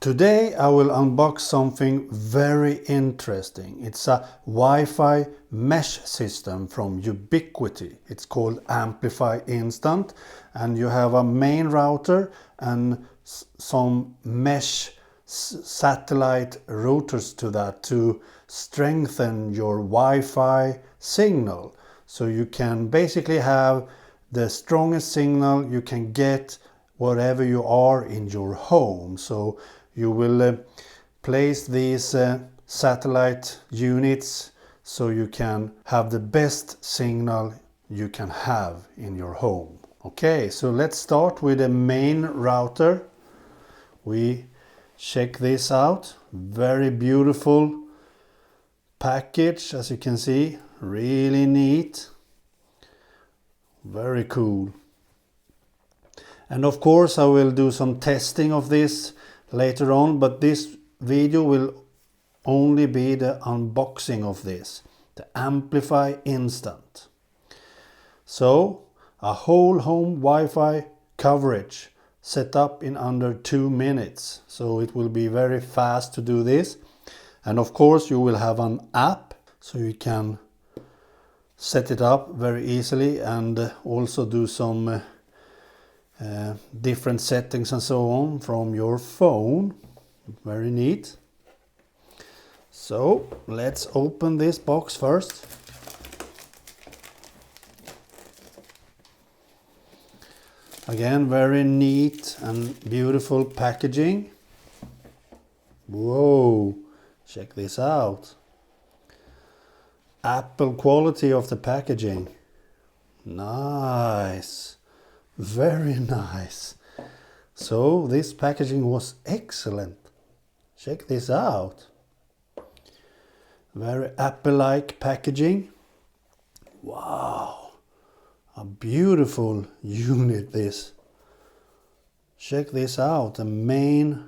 Today I will unbox something very interesting. It's a Wi-Fi mesh system from Ubiquiti. It's called AmpliFi Instant, and you have a main router and some mesh satellite routers to that to strengthen your Wi-Fi signal. So you can basically have the strongest signal you can get wherever you are in your home. So you will place these satellite units so you can have the best signal you can have in your home. Okay, so let's start with the main router. We check this out. Very beautiful package, as you can see. Really neat. Very cool. And of course I will do some testing of this later on, but this video will only be the unboxing of this, the AmpliFi Instant. So a whole home Wi-Fi coverage set up in under 2 minutes. So it will be very fast to do this. And of course you will have an app so you can set it up very easily and also do some different settings and so on from your phone. Very neat. So let's open this box first. Again, very neat and beautiful packaging. Whoa, check this out. Apple quality of the packaging. Nice. Very nice. So this packaging was excellent. Check this out. Very Apple-like packaging. Wow. A beautiful unit this. Check this out. The main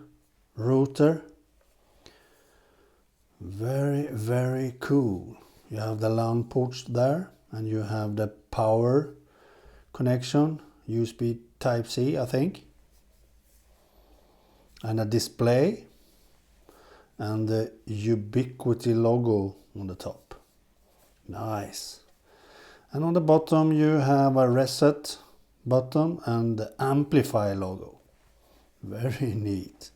router. Very, very cool. You have the LAN ports there and you have the power connection. USB Type-C, I think, and a display and the Ubiquiti logo on the top. Nice. And on the bottom you have a reset button and the AmpliFi logo. Very neat.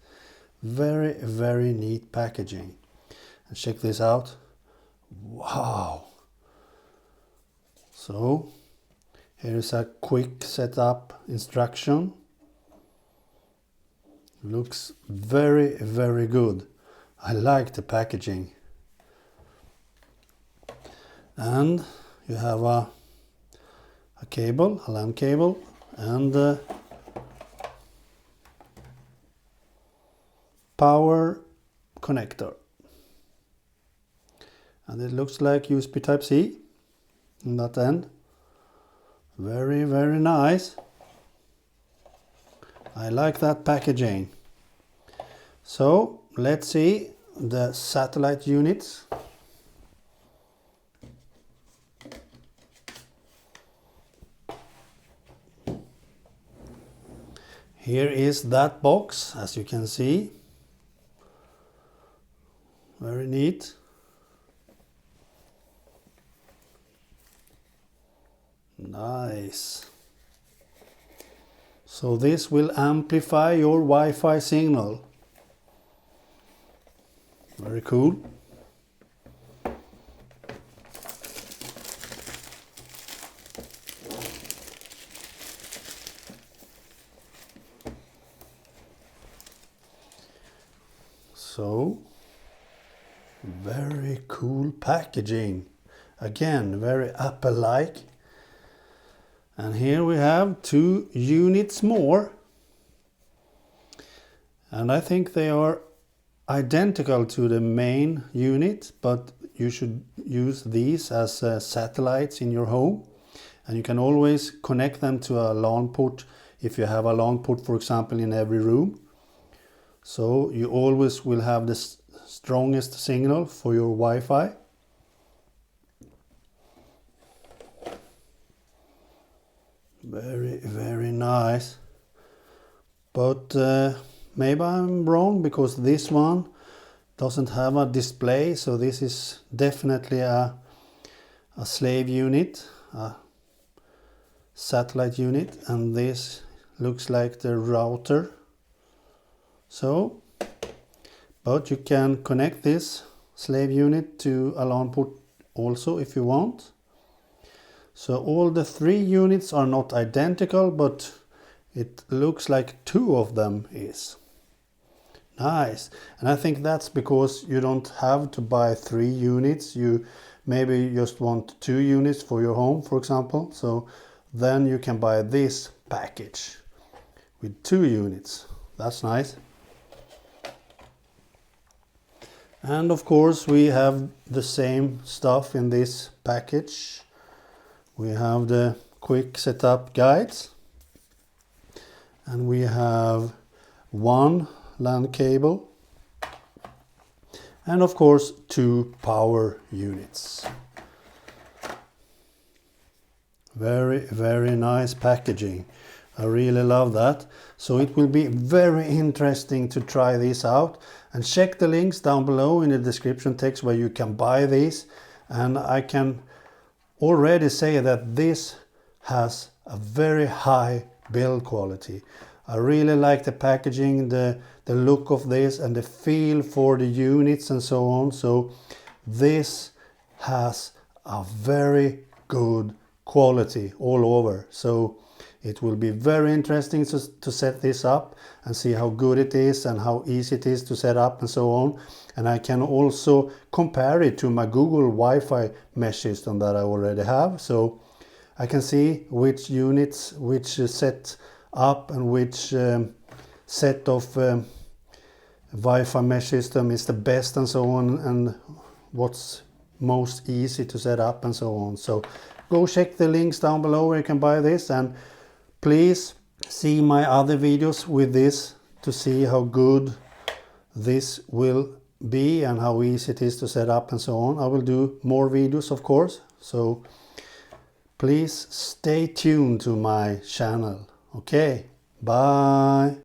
Very, very neat packaging. And check this out. Wow. So here is a quick setup instruction. Looks very, very good. I like the packaging. And you have a cable, a LAN cable, and a power connector. And it looks like USB Type-C in that end. Very, very nice. I like that packaging. So let's see the satellite units. Here is that box, as you can see. Very neat. Nice. So this will amplify your Wi-Fi signal. Very cool. So very cool packaging. Again, very Apple-like. And here we have 2 units more. And I think they are identical to the main unit, but you should use these as satellites in your home. And you can always connect them to a LAN port if you have a LAN port, for example, in every room. So you always will have the strongest signal for your Wi-Fi. Very, very nice. But maybe I'm wrong, because this one doesn't have a display, so this is definitely a slave unit, a satellite unit, and this looks like the router. So, but you can connect this slave unit to a LAN port also if you want. So all the 3 units are not identical, but it looks like 2 of them is. Nice. And I think that's because you don't have to buy 3 units. You maybe just want 2 units for your home, for example. So then you can buy this package with 2 units. That's nice. And of course we have the same stuff in this package. We have the quick setup guides, and we have 1 LAN cable, and of course 2 power units. Very nice packaging. I really love that. So it will be very interesting to try this out, and check the links down below in the description text where you can buy these. And I can already say that this has a very high build quality. I really like the packaging, the look of this, and the feel for the units and so on. So this has a very good quality all over. So it will be very interesting to set this up and see how good it is and how easy it is to set up and so on. And I can also compare it to my Google Wi-Fi mesh system that I already have. So I can see which units, which set up, and which set of Wi-Fi mesh system is the best and so on, and what's most easy to set up and so on. So go check the links down below where you can buy this, and please see my other videos with this to see how good this will be and how easy it is to set up and so on. I will do more videos, of course, so please stay tuned to my channel. Okay, bye.